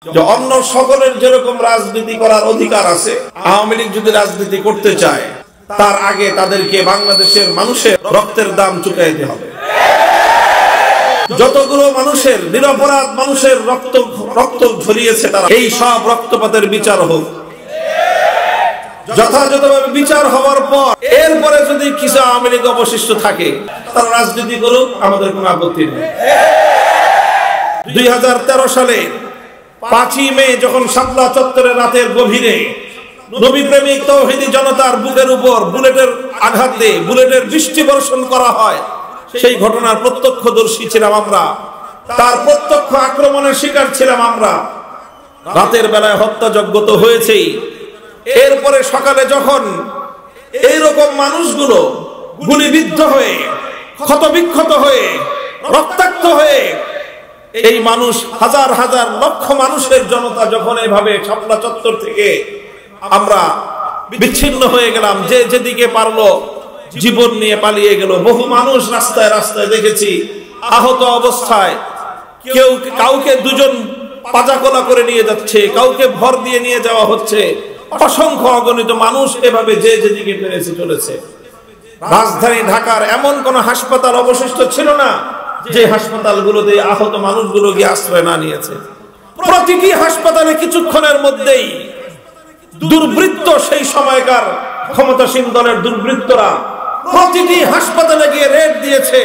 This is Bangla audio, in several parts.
যে অন্য সকলের যেরকম রাজনীতি করার অধিকার আছে, আওয়ামী লীগ যদি রাজনীতি করতে চায় তার আগে তাদেরকে বাংলাদেশের মানুষের রক্তের দাম চুকাইতে হবে। যতগুলো মানুষের নিরপরাধ মানুষের রক্ত ঝরিয়েছে তারা এই সব রক্তপাতের বিচার হোক। যথাযথভাবে বিচার হওয়ার পর এরপরে যদি কিছু আওয়ামী লীগ অবশিষ্ট থাকে তারা রাজনীতি করুক, আমাদের কোনো আপত্তি নেই। 2013 সালে 5ই মে যখন শাপলা চত্বরে রাতের গভীরে নবী প্রেমিক তৌহিদি জনতার বুকের উপর বুলেটের আঘাত দিয়ে বুলেটের বৃষ্টি বর্ষণ করা হয়, সেই ঘটনার প্রত্যক্ষদর্শী ছিলাম আমরা, তার প্রত্যক্ষ আক্রমণের শিকার ছিলাম আমরা। রাতের বেলায় হত্যাযজ্ঞ তো হয়েছেই, এরপরে সকালে যখন এইরকম মানুষগুলো গুলিবিদ্ধ হয়ে ক্ষতবিক্ষত হয়ে রক্তাক্ত হয়ে এই মানুষ হাজার হাজার লক্ষ মানুষের জনতা যখন এভাবে শাপলা চত্বর থেকে আমরা বিচ্ছিন্ন হয়ে গেলাম, যে যেদিকে পারলো জীবন নিয়ে পালিয়ে গেল। বহু মানুষ রাস্তায় রাস্তায় দেখেছি আহত অবস্থায়, কেউ কাউকে দুজন পাজাকোলা করে নিয়ে যাচ্ছে, কাউকে ভর দিয়ে নিয়ে যাওয়া হচ্ছে। অসংখ্য অগণিত মানুষ এভাবে যে যেদিকে পেরেছে চলেছে। রাজধানী ঢাকার এমন কোন হাসপাতাল অবশিষ্ট ছিল না যে হাসপাতালগুলোতে আহত মানুষগুলো গিয়ে আশ্রয় না নিয়েছে। প্রতিটি হাসপাতালে কিছুক্ষণের মধ্যেই দুর্বৃত্ত, সেই সময়কার ক্ষমতাসীন দলের দুর্বৃত্তরা প্রতিটি হাসপাতালে গিয়ে রেড দিয়েছে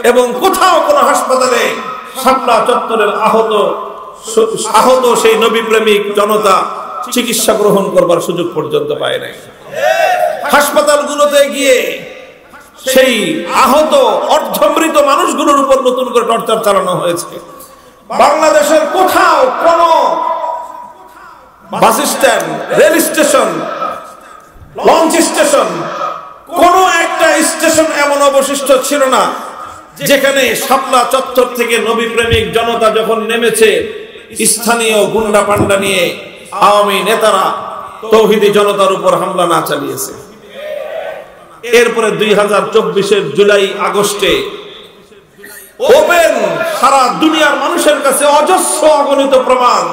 এবং কোথাও কোন হাসপাতালে শাপলা চত্বরের আহত সেই নবী প্রেমিক জনতা চিকিৎসা গ্রহণ করবার সুযোগ পর্যন্ত পায় নাই। হাসপাতালগুলোতে গিয়ে সেই আহত অর্ধমৃত মানুষগুলোর উপর নতুন করে টর্চার চালানো হয়েছে। বাংলাদেশের কোথাও কোন bus stand, rail station, launch station, কোন একটা স্টেশন এমন অবশিষ্ট ছিল না যেখানে শাপলা চত্বর থেকে নবী প্রেমিক জনতা যখন নেমেছে স্থানীয় গুন্ডা পান্ডা নিয়ে আওয়ামী নেতারা তৌহিদি জনতার উপর হামলা না চালিয়েছে। এরপরে 2024-এর জুলাই আগস্টে ওপেন সারা দুনিয়ার মানুষের কাছে অজস্র অগণিত প্রমাণ,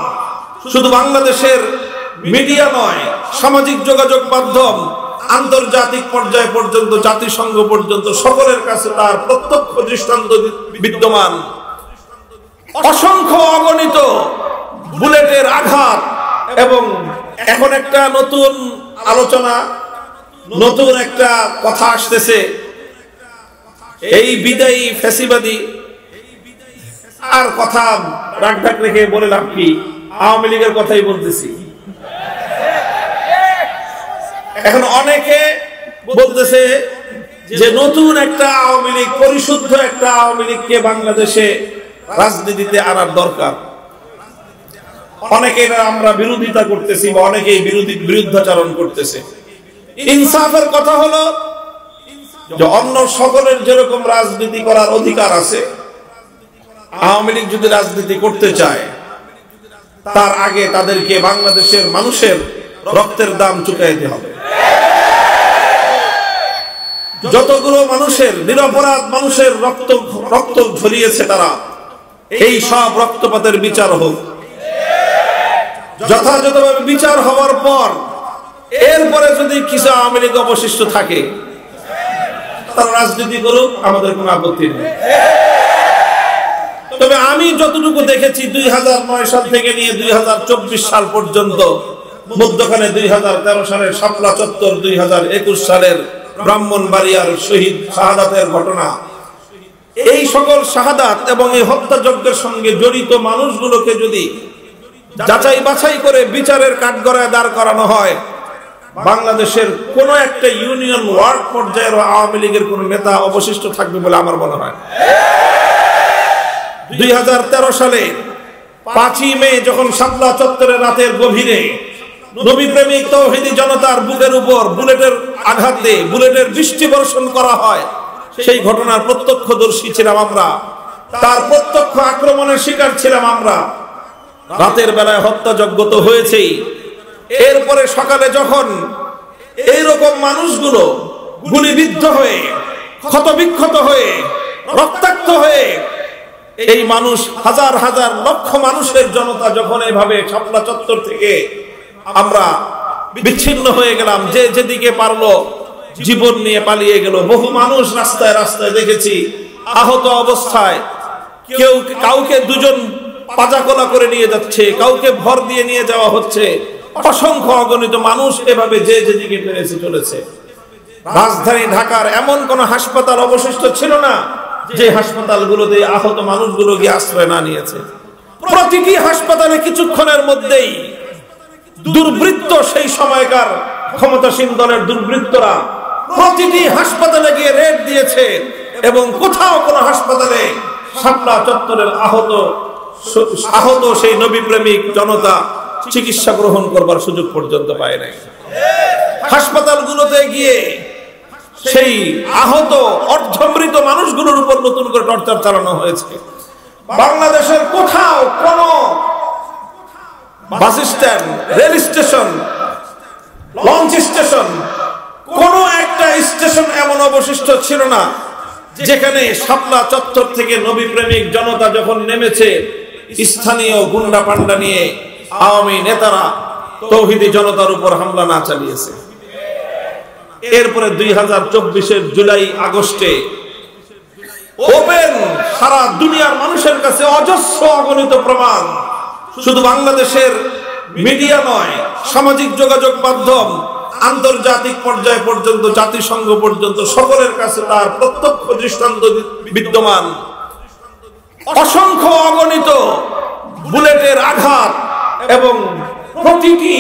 শুধু বাংলাদেশের মিডিয়া নয়, সামাজিক যোগাযোগ মাধ্যম, আন্তর্জাতিক পর্যায় পর্যন্ত, জাতিসংঘ পর্যন্ত সকলের কাছে তার প্রত্যক্ষ দৃষ্টান্ত বিদ্যমান। অসংখ্য অগণিত বুলেটের আঘাত। এবং এখন একটা নতুন আলোচনা, নতুন একটা কথা আসতেছে, এই বিদায়ী ফ্যাসিবাদী আর কথা রাগ ঢাক রেখে বলে লাভ কি, আওয়ামী লীগের কথাই বলতেছি। এখন অনেকে বলতেছে যে নতুন একটা আওয়ামী লীগ, পরিশুদ্ধ একটা আওয়ামী লীগকে বাংলাদেশে রাজনীতিতে আনার দরকার। অনেকে আমরা বিরোধিতা করতেছি বা অনেকেই বিরুদ্ধাচরণ করতেছে। ইনসাফের কথা হলো যে অন্য সকলের যেরকম রাজনীতি করার অধিকার আছে, আওয়ামী লীগ যদি রাজনীতি করতে চায় তার আগে তাদেরকে বাংলাদেশের মানুষের রক্তের দাম চুকাইতে হবে। যতগুলো মানুষের নিরপরাধ মানুষের রক্ত ঝরিয়েছে তারা এই সব রক্তপাতের বিচার হোক। যথাযথভাবে বিচার হওয়ার পর এরপরে যদি কিছু আওয়ামী লীগ অবশিষ্ট থাকে তারা রাজনীতি করুক, আমাদের কোনো আপত্তি নেই। তবে আমি যতটুকু দেখেছি 2009 সাল থেকে নিয়ে 2024 সাল পর্যন্ত, মধ্যখানে 2013 সালের শাপলা চত্বর, 2021 সালের ব্রাহ্মণবাড়িয়ার শহীদ শাহাদাতের ঘটনা, এই সকল শাহাদাত এবং এই হত্যাযজ্ঞের সঙ্গে জড়িত মানুষগুলোকে যদি যাচাই বাছাই করে বিচারের কাঠগড়ায় দাঁড় করানো হয়, বাংলাদেশের কোন একটা ইউনিয়ন ওয়ার্ড পর্যায়ের আওয়ামী লীগের কোন নেতা অবশিষ্ট থাকবে বলে আমার মনে হয়। 2013 সালে 5ই মে যখন শাপলা চত্বরে রাতের গভীরে নবী প্রেমিক তৌহিদি জনতার বুকের উপর বুলেটের আঘাত দিয়ে বুলেটের বৃষ্টি বর্ষণ করা হয়, সেই ঘটনার প্রত্যক্ষদর্শী ছিলাম আমরা, তার প্রত্যক্ষ আক্রমণের শিকার ছিলাম আমরা। রাতের বেলায় হত্যাযজ্ঞ তো হয়েছেই, এরপরে সকালে যখন এইরকম মানুষগুলো গুলিবিদ্ধ হয়ে ক্ষতবিক্ষত হয়ে রক্তাক্ত হয়ে এই মানুষ হাজার হাজার লক্ষ মানুষের জনতা যখন এভাবে শাপলা চত্বর থেকে আমরা বিচ্ছিন্ন হয়ে গেলাম, যে যেদিকে পারলো জীবন নিয়ে পালিয়ে গেল। বহু মানুষ রাস্তায় রাস্তায় দেখেছি আহত অবস্থায়, কেউ কাউকে দুজন পাজাকোলা করে নিয়ে যাচ্ছে, কাউকে ভর দিয়ে নিয়ে যাওয়া হচ্ছে। অসংখ্য অগণিত মানুষ এভাবে যে যেদিকে পেরেছে চলেছে। রাজধানী ঢাকার এমন কোন হাসপাতাল অবশিষ্ট ছিল না যে হাসপাতালগুলোতে আহত মানুষগুলো গিয়ে আশ্রয় না নিয়েছে। প্রতিটি হাসপাতালে কিছুক্ষণের মধ্যেই দুর্বৃত্ত, সেই সময়কার ক্ষমতাসীন দলের দুর্বৃত্তরা প্রতিটি হাসপাতালে গিয়ে রেড দিয়েছে এবং কোথাও কোনো হাসপাতালে শাপলা চত্বরের আহত সেই নবী প্রেমিক জনতা চিকিৎসা গ্রহণ করবার সুযোগ পর্যন্ত পায় নাই। হাসপাতালগুলোতে গিয়ে সেই আহত অর্ধমৃত মানুষগুলোর উপর নতুন করে টর্চার চালানো হয়েছে। বাংলাদেশের কোথাও কোন bus stand, rail station, launch station, কোন একটা স্টেশন এমন অবশিষ্ট ছিল না যেখানে শাপলা চত্বর থেকে নবী প্রেমিক জনতা যখন নেমেছে, স্থানীয় গুন্ডা পান্ডা নিয়ে আওয়ামী নেতারা তৌহিদি জনতার উপর হামলা না চালিয়েছে। এরপরে 2024-এর জুলাই আগস্টে ওপেন সারা দুনিয়ার মানুষের কাছে অজস্র অগণিত প্রমাণ, শুধু বাংলাদেশের মিডিয়া নয়, সামাজিক যোগাযোগ মাধ্যম, আন্তর্জাতিক পর্যায় পর্যন্ত, জাতিসংঘ পর্যন্ত সকলের কাছে তার প্রত্যক্ষ দৃষ্টান্ত বিদ্যমান। অসংখ্য অগণিত বুলেটের আঘাত এবং প্রতিটি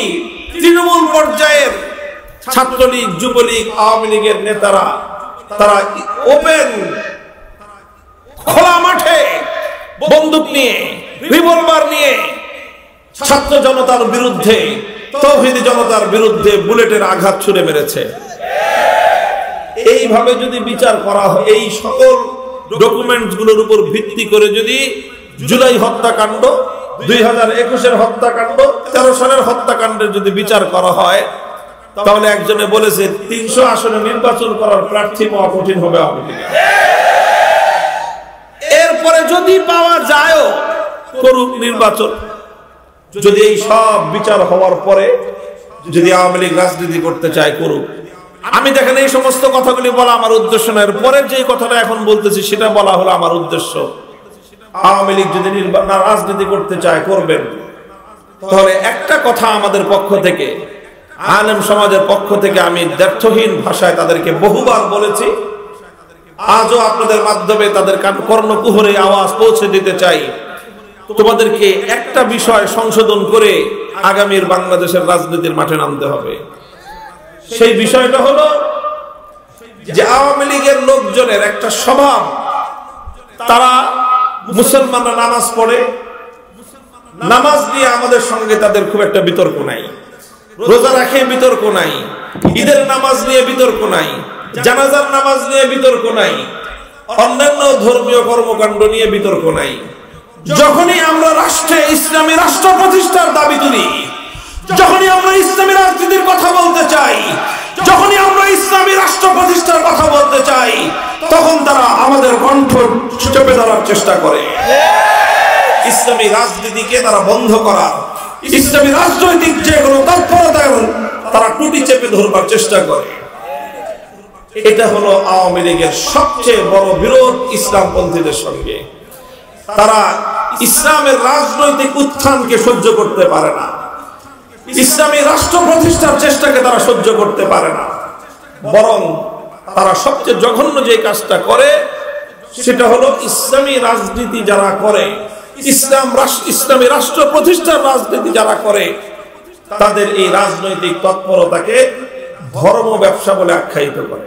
তৃণমূল পর্যায়ের ছাত্রলীগ, যুবলীগ, আওয়ামী লীগের নেতারা তারা ওপেন খোলা মাঠে বন্দুক নিয়ে, রিভলভার নিয়ে ছাত্র জনতার বিরুদ্ধে, তৌহিদি জনতার বিরুদ্ধে বুলেটের আঘাত ছুড়ে মেরেছে। এইভাবে যদি বিচার করা হয়, এই সকল ডকুমেন্টস গুলোর উপর ভিত্তি করে যদি জুলাই হত্যাকাণ্ড, 2021-এর হত্যাকাণ্ড, 13 সালের হত্যাকাণ্ডের যদি বিচার করা হয়, তাহলে একজনে বলেছে 300 আসনে নির্বাচন করার প্রার্থী পাওয়া কঠিন হবে আওয়ামী লীগ। এরপরে যদি পাওয়া যায় করুক নির্বাচন। যদি এই সব বিচার হওয়ার পরে যদি আওয়ামী লীগ রাজনীতি করতে চায় করুক। আমি দেখেন এই সমস্ত কথাগুলি বলা আমার উদ্দেশ্য নয়, পরের যে কথাটা এখন বলতেছি সেটা বলা হলো আমার উদ্দেশ্য। আওয়ামী লীগ যদি রাজনীতি করতে চায় করবেন। তাহলে একটা কথা আমাদের পক্ষ থেকে, আলেম সমাজের পক্ষ থেকে আমি দ্ব্যর্থহীন ভাষায় তাদেরকে বহুবার বলেছি, আজও আপনাদের মাধ্যমে তাদের কর্ণকুহরে আওয়াজ পৌঁছে দিতে চাই। তোমাদেরকে একটা বিষয় সংশোধন করে আগামীর বাংলাদেশের রাজনীতির মাঠে নামতে হবে। সেই বিষয়টা হলো যে আওয়ামী লীগের লোকজনের একটা স্বভাব, তারা মুসলমানরা নামাজ পড়ে, নামাজ নিয়ে আমাদের সঙ্গে তাদের খুব একটা বিতর্ক নাই, রোজা রাখে বিতর্ক নাই, ঈদের নামাজ নিয়ে বিতর্ক নাই, জানাজার নামাজ নিয়ে বিতর্ক নাই, অন্যান্য ধর্মীয় কর্মকাণ্ড নিয়ে বিতর্ক নাই। যখনই আমরা রাষ্ট্রে ইসলামী রাষ্ট্র প্রতিষ্ঠার দাবি তুলি, যখনই আমরা ইসলামী রাজনীতির কথা বলতে চাই, যখনই আমরা ইসলামী রাষ্ট্র প্রতিষ্ঠার কথা বলতে চাই, তখন তারা আমাদের কণ্ঠ চেপে ধরার চেষ্টা করে। ইসলামী রাজনীতিকে তারা বন্ধ করার, ইসলামী রাজনৈতিক যে কোনো তৎপরতা তারা টুটি চেপে ধরবার চেষ্টা করে। এটা হলো আওয়ামী লীগের সবচেয়ে বড় বিরোধ ইসলামপন্থীদের সঙ্গে। তারা ইসলামের রাজনৈতিক উত্থানকে সহ্য করতে পারে না, ইসলামী রাষ্ট্র প্রতিষ্ঠার চেষ্টাকে তারা সহ্য করতে পারে না। বরং তারা সবচেয়ে জঘন্য যে কাজটা করে সেটা হলো ইসলামী রাজনীতি যারা করে, ইসলামী রাষ্ট্র প্রতিষ্ঠার রাজনীতি যারা করে, তাদের এই রাজনৈতিক তৎপরতাকে ধর্ম ব্যবসা বলে আখ্যায়িত করে।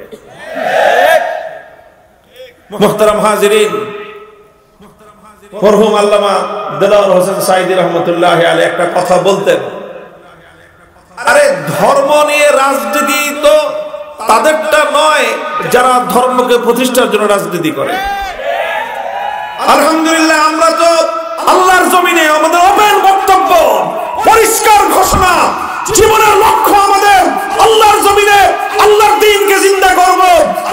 মুহতারাম হাজিরিন, মরহুম আল্লামা দেলাওয়ার হোসেন সাঈদী রহমতুল্লাহ আলাইহি একটা কথা বলতেন, আরে ধর্ম নিয়ে রাজনীতি তো তাদেরটা নয় যারা ধর্মকে প্রতিষ্ঠার জন্য রাজনীতি করে। আলহামদুলিল্লাহ আমরা তো আল্লাহর জমিনে আমাদের ওপেন বক্তব্য, পরিষ্কার ঘোষণা, জীবনের লক্ষ্য আমাদের আল্লাহর জমিনে আল্লাহর দ্বীনকে জিন্দা করব,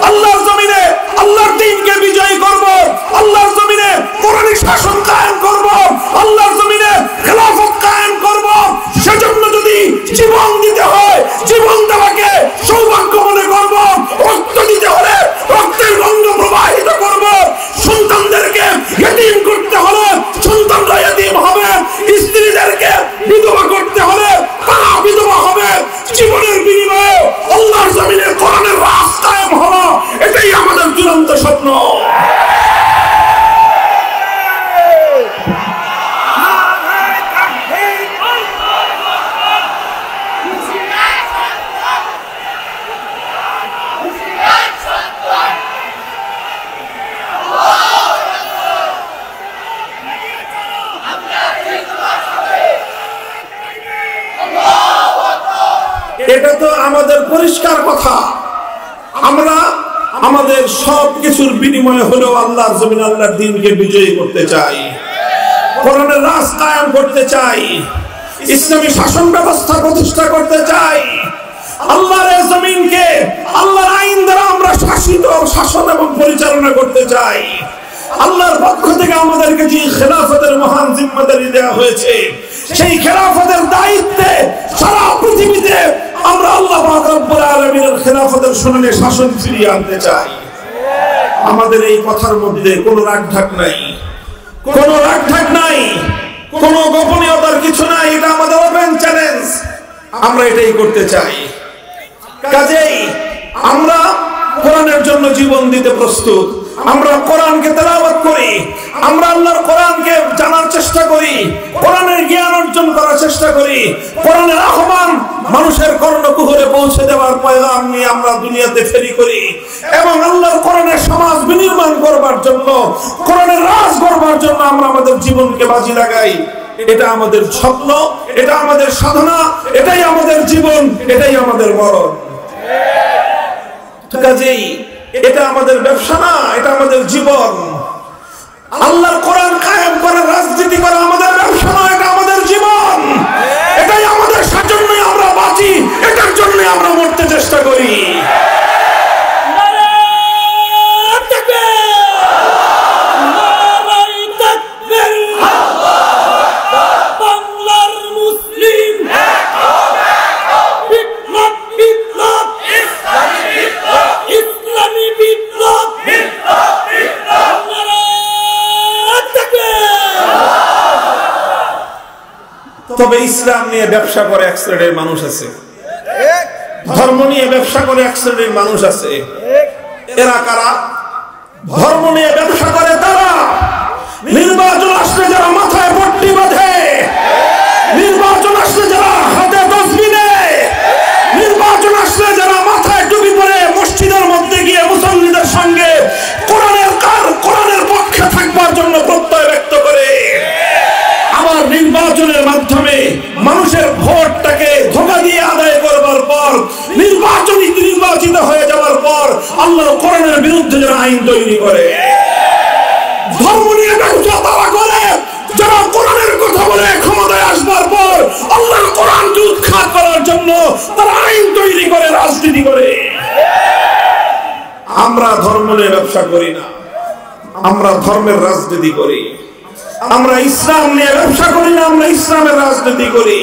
আল্লাহর জমিনে আল্লাহর দ্বীনকে বিজয়ী করব, আল্লাহর জমিনে কোরআনী শাসন কায়েম করব, আল্লাহর জমিনে খেলাফত কায়েম করব। সেজন্য যদি জীবন দিতে হয়, জীবন দেওয়াকে সৌভাগ্য মনে করব। রক্ত দিতে হলে রক্তের গন্ধ প্রবাহিত করব। সন্তানদেরকে ইতিম করতে হলে সন্তানরা ইতিম হবে, স্ত্রীদেরকে বিধবা করতে হলে তারা বিধবা হবে। জীবনের বিনিময়ে আল্লাহর জমিনে কোরআনের রাজ কায়েম হওয়া, এটাই আমাদের চূড়ান্ত স্বপ্ন। এটা তো আমাদের পরিষ্কার কথা। আমরা আমাদের সব কিছুর বিনিময়ে হলেও আল্লাহর জমিন, আল্লাহর দ্বীনকে বিজয়ী করতে চাই, কোরআনের রাজ কায়েম করতে চাই, ইসলামী শাসন ব্যবস্থা প্রতিষ্ঠা করতে চাই। আল্লাহর জমিনকে আল্লাহর আইন দ্বারা আমরা শাসিত, শাসন এবং পরিচালনা করতে চাই। আল্লাহর পক্ষ থেকে আমাদেরকে যে খেলাফতের মহান জিম্মাদারি দেওয়া হয়েছে, সেই খেলাফতের দায়িত্বে সারা পৃথিবীতে আমরা আল্লাহ পাক রব্বুল আলামিনের খেলাফতের শুনানি শাসন ফিরিয়ে আনতে চাই। আমাদের এই কথার মধ্যে কোনো রাগঢাক নাই, কোনো রাগঢাক নাই, কোনো গোপনীয়তার কিছু নাই। এটা আমাদের ওপেন চ্যালেঞ্জ, আমরা এটাই করতে চাই। কাজেই আমরা কোরআনের জন্য জীবন দিতে প্রস্তুত। আমরা কোরআনকে তেলাওয়াত করি, আমরা আল্লাহর কোরআনকে জানার চেষ্টা করি, কোরআনের জ্ঞান অর্জন করার চেষ্টা করি। কোরআনের আহ্বান মানুষের কর্ণকুহরে পৌঁছে দেওয়ার পয়গাম নিয়ে আমরা দুনিয়াতে ফেরি করি এবং আল্লাহর কোরআনের সমাজ বিনির্মাণ করবার জন্য, কোরআনের রাজ করবার জন্য আমরা আমাদের জীবনকে বাজি লাগাই। এটা আমাদের স্বপ্ন, এটা আমাদের সাধনা, এটাই আমাদের জীবন, এটাই আমাদের মরণ। কাজেই এটা আমাদের ব্যবসা না, এটা আমাদের জীবন। আল্লাহর কোরআন কায়েম করা, রাজনীতি করা আমাদের ব্যবসা না, এটা আমাদের জীবন। এটাই আমাদের জন্যই আমরা বাঁচি, এটার জন্যই আমরা মরতে চেষ্টা করি। তবে ইসলাম নিয়ে ব্যবসা করে এক শ্রেণীর মানুষ আছে, ধর্ম নিয়ে ব্যবসা করে এক শ্রেণীর মানুষ আছে। এরা কারা? ধর্ম নিয়ে ব্যবসা করে তারা। নির্বাচন আসলে যারা মাথায় পট্টি বাঁধে, নির্বাচন আসলে যারা হাতে তসবিহ নেয়, নির্বাচন আসলে যারা মাথায় টুপি পরে মসজিদের মধ্যে গিয়ে মুসল্লিদের সঙ্গে কোরআনের পক্ষে থাকবার জন্য প্রত্যয় ব্যক্ত করে, আবার নির্বাচনের মাধ্যমে মানুষের ভোটটাকে ধোঁকা দিয়ে আদায় করবার পর, নির্বাচিত হয়ে যাওয়ার পর আল্লাহর কোরআনের বিরুদ্ধে যারা আইন তৈরি করে, ধর্ম নিয়ে ব্যবসা তারা করে যারা কোরআনের কথা বলে ক্ষমতায় আসবার পর আল্লাহর কোরআনকে উৎখাত করার জন্য তারা আইন তৈরি করে, রাজনীতি করে। আমরা ধর্ম নিয়ে ব্যবসা করি না, আমরা ধর্মের রাজনীতি করি। আমরা ইসলাম নিয়ে ব্যবসা করি না, আমরা ইসলামের রাজনীতি করি।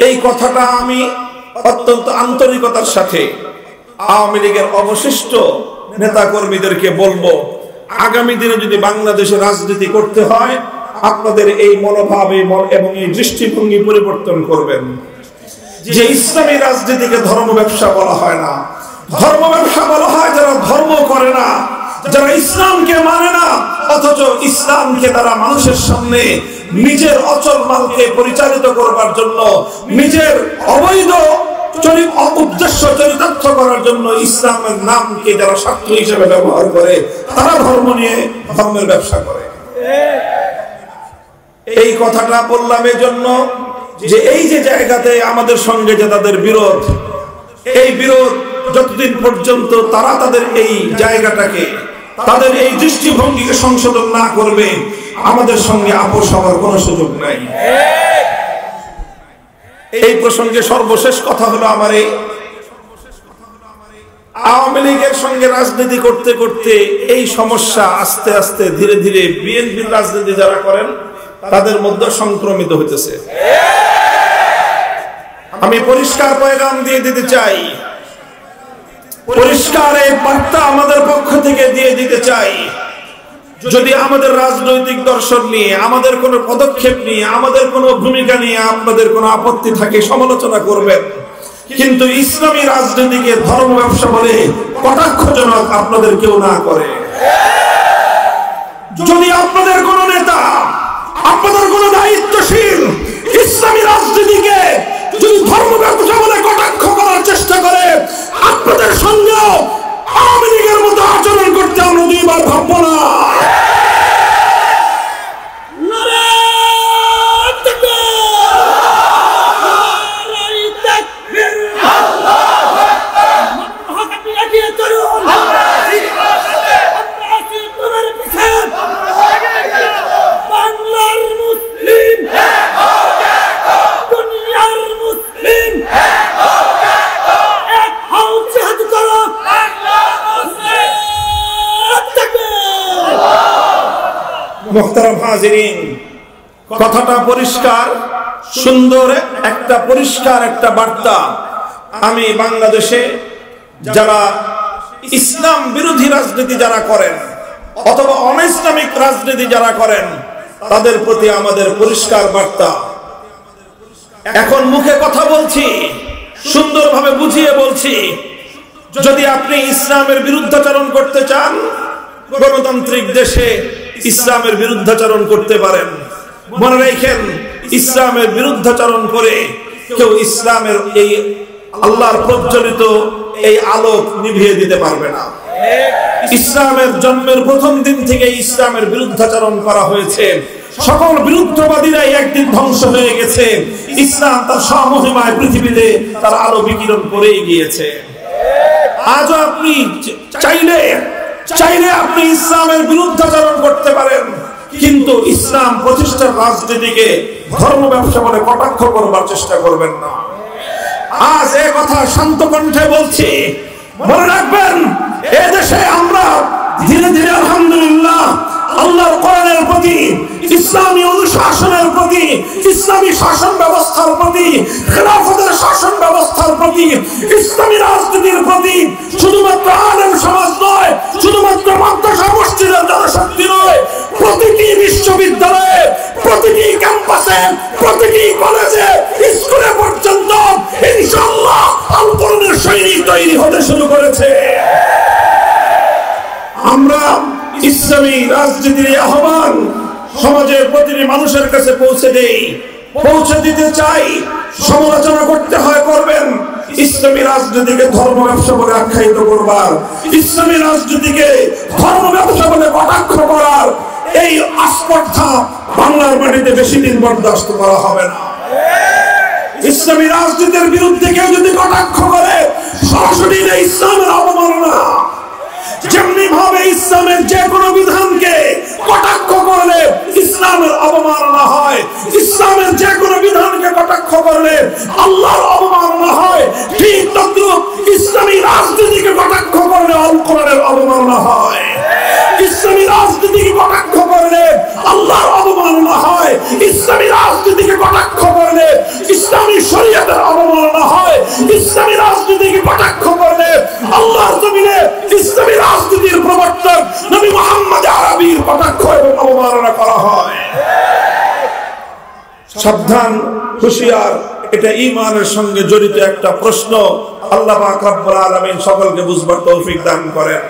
এই কথাটা আমি অত্যন্ত আন্তরিকতার সাথে আওয়ামী লীগের অবশিষ্ট নেতা কর্মীদেরকে বলবো, আগামী দিনে যদি বাংলাদেশে রাজনীতি করতে হয়, আপনাদের এই মনোভাব এবং এই দৃষ্টিভঙ্গি পরিবর্তন করবেন। যে ইসলামী রাজনীতিকে ধর্ম ব্যবসা বলা হয় না, ধর্ম ব্যবসা বলা হয় যারা ধর্ম করে না, যারা ইসলামকে মানে না, অথচ ইসলামকে তারা মানুষের সামনে নিজের অচল মালকে পরিচালিত করবার জন্য, নিজের অবৈধ উদ্দেশ্য চরিতার্থ করার জন্য ইসলামের নামকে যারা স্বার্থ হিসেবে ব্যবহার করে, তারা ধর্ম নিয়ে ধর্মের ব্যবসা করে। এই কথাটা বললাম এই জন্য যে এই যে জায়গাতে আমাদের সঙ্গে যে তাদের বিরোধ, এই বিরোধ যতদিন পর্যন্ত তারা তাদের এই জায়গাটাকে, তাদের এই দৃষ্টিভঙ্গিকে সংশোধন না করবে, আমাদের সঙ্গে আপোষ হওয়ার কোনো সুযোগ নাই। এই প্রসঙ্গে সর্বশেষ কথা হলো, আওয়ামী লীগের সঙ্গে রাজনীতি করতে করতে এই সমস্যা আস্তে আস্তে ধীরে ধীরে বিএনপির রাজনীতি যারা করেন তাদের মধ্যে সংক্রমিত হইতেছে। আমি পরিষ্কার পয়গাম দিয়ে দিতে চাই, পরিষ্কার এই বার্তা আমাদের পক্ষ থেকে দিয়ে দিতে চাই, যদি আমাদের রাজনৈতিক দর্শন নিয়ে, আমাদের কোনো পদক্ষেপ নিয়ে, আমাদের কোনো ভূমিকা নিয়ে আপনাদের কোনো আপত্তি থাকে সমালোচনা করবেন, কিন্তু ইসলামী রাজনীতিকে ধর্ম ব্যবসা বলে কটাক্ষজনক আপনাদের কেউ না করে। যদি আপনাদের কোন নেতা, আপনাদের কোন দায়িত্বশীল ইসলামী রাজনীতিকে যদি ধর্ম ব্যবসা বলে কটাক্ষ করার চেষ্টা করে, আপনাদের সঙ্গে আওয়ামী লীগের মতো আচরণ করতে আমরা দুইবার ভাববো না। মুহতারাম হাজিরিন, কথাটা পরিষ্কার, সুন্দর একটা পরিষ্কার একটা বার্তা। আমি বাংলাদেশে যারা ইসলাম বিরোধী রাজনীতি যারা করেন অথবা অনইসলামিক রাজনীতি যারা করেন তাদের প্রতি আমাদের পরিষ্কার বার্তা। এখন মুখে কথা বলছি, সুন্দরভাবে বুঝিয়ে বলছি, যদি আপনি ইসলামের বিরুদ্ধাচরণ করতে চান, গণতান্ত্রিক দেশে ইসলামের বিরুদ্ধাচরণ করতে পারেন। মনে রাখেন, ইসলামের বিরুদ্ধাচরণ করে কেউ ইসলামের এই আল্লাহর প্রজ্বলিত এই আলোক নিভিয়ে দিতে পারবে না। ইসলামের জন্মের প্রথম দিন থেকে ইসলামের বিরুদ্ধাচরণ করা হয়েছে। সকল বিরুদ্ধবাদীরাই একদিন ধ্বংস হয়ে গেছে। ইসলাম তার স্বমহিমায় পৃথিবীতে তার আলো বিকিরণ করেই গিয়েছে। আজও আপনি চাইলে আপনি ইসলামের বিরুদ্ধাচরণ করতে পারেন, কিন্তু ইসলাম প্রতিষ্ঠার রাজনীতিকে ধর্ম ব্যবসা বলে কটাক্ষ করবার চেষ্টা করবেন না। আজ এ কথা শান্ত কণ্ঠে বলছি, মনে রাখবেন, এদেশে আমরা ধীরে ধীরে আলহামদুলিল্লাহ আল্লাহর কোরআনের প্রতি, ইসলামী অনুশাসনের প্রতি, ইসলামী শাসন ব্যবস্থার প্রতি, খেলাফতের শাসন ব্যবস্থার প্রতি, ইসলামী রাজনীতির প্রতি শুধুমাত্র আলেম সমাজ নয়, শুধুমাত্র মাদ্রাসা মসজিদের জনশক্তি নয়, প্রতিটি বিশ্ববিদ্যালয়ে, প্রতিটি ক্যাম্পাসে, প্রতিটি কলেজে, স্কুলে পর্যন্ত ইনশাআল্লাহ আল কোরআনের সৈনিক তৈরি হতে শুরু করেছে। আমরা ইসলামী রাজনীতির আহ্বান সমাজের প্রতিটি মানুষের কাছে পৌঁছে দিতে চাই। সমালোচনা করতে হয়, করবেন। ইসলামী রাজনীতিকে ধর্ম ব্যবসা বলে আখ্যায়িত করবার, ইসলামী রাজনীতিকে ধর্ম ব্যবসা বলে কটাক্ষ করার এই আস্পর্ধা বাংলার মাটিতে বেশি দিন বরদাস্ত করা হবে না। ইসলামী রাজনীতির বিরুদ্ধে কেউ যদি কটাক্ষ করে, সরাসরি ইসলামের অবমাননা। যেমনি ভাবে ইসলামের যে কোনো বিধানকে কটাক্ষ করলে ইসলামের অবমাননা হয়, ইসলামের যে কোনো বিধানকে কটাক্ষ করলে আল্লাহর অবমাননা হয়, ঠিক তদ্রুপ ইসলামী রাজনীতিকে কটাক্ষ করলে আল কোরআনের অবমাননা হয়। ইসলামী রাজনীতিকে কটাক্ষ করলে আল্লাহর অবমাননা হয়, ইসলামী রাজনীতিকে কটাক্ষ করলে ইসলামী শরীয়তের অবমাননা হয়, ইসলামী রাজনীতিকে কটাক্ষ করলে আল্লাহর জমিনে ইসলামী রাজনীতির প্রবর্তক নবী মুহাম্মদ আরবীর কটাক্ষ এবং অবমাননা করা হয়। সাবধান, হুঁশিয়ার, এটা ঈমানের সঙ্গে জড়িত একটা প্রশ্ন। আল্লাহ পাক রব্বুল আলামিন সকলকে বুঝবার তৌফিক দান করেন।